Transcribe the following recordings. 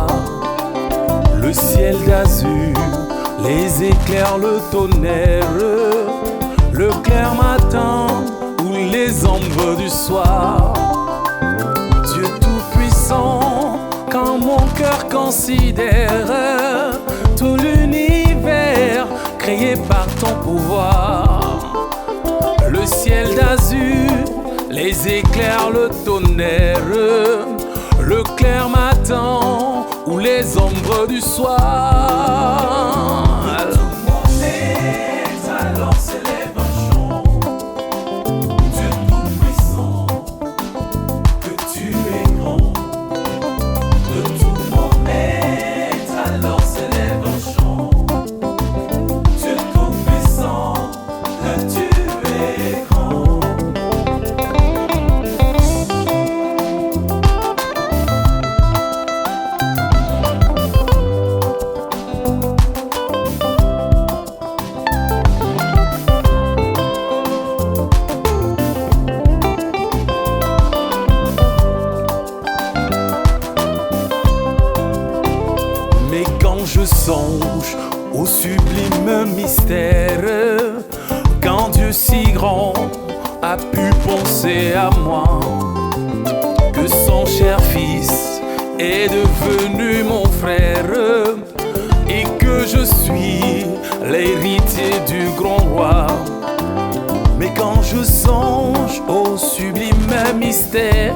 soir. Le ciel d'azur, les éclairs, le tonnerre, le clair matin ou les ombres du soir. Dieu tout-puissant, quand mon cœur considère tout l'univers créé par ton pouvoir. Le ciel d'azur, les éclairs, le tonnerre, le clair matin ou les ombres du soir. Tout mon être alors s'élève un chant. Dieu tout-puissant, que tu es grand. De tout mon être alors s'élève un chant. Dieu tout-puissant, que tu es grand. Mais quand je songe au sublime mystère, quand Dieu si grand a pu penser à moi, que son cher fils est devenu mon frère, et que je suis l'héritier du grand roi. Mais quand je songe au sublime mystère,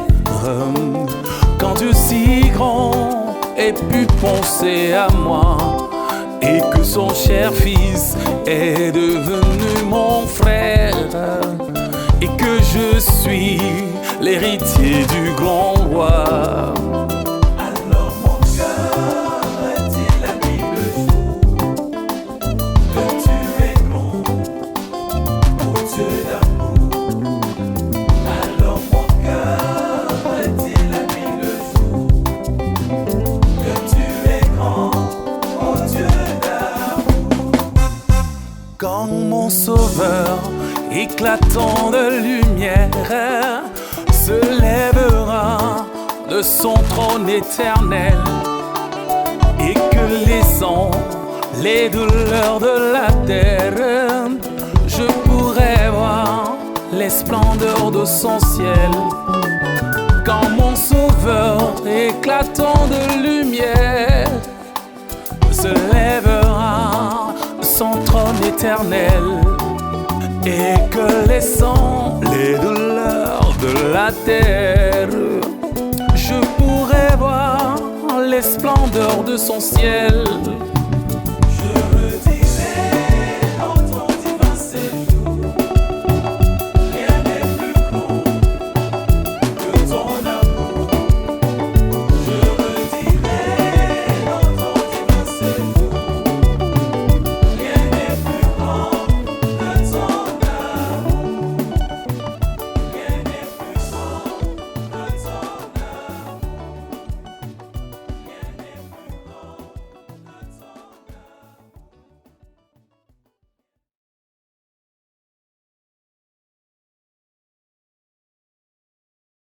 quand Dieu si grand ait pu penser à moi, et que son cher fils est devenu mon frère, et que je suis l'héritier du grand roi. Alors mon cœur dit la nuit le jour, que tu es grand, ô Dieu d'amour. Alors mon cœur dit la nuit le jour, que tu es grand, ô Dieu d'amour. Quand mon sauveur, éclatant de lumière, se lèvera de son trône éternel, et que laissant les douleurs de la terre, je pourrai voir les splendeurs de son ciel. Quand mon sauveur, éclatant de lumière, se lèvera de son trône éternel, et que laissant les douleurs de la terre, je pourrai voir les splendeurs de son ciel.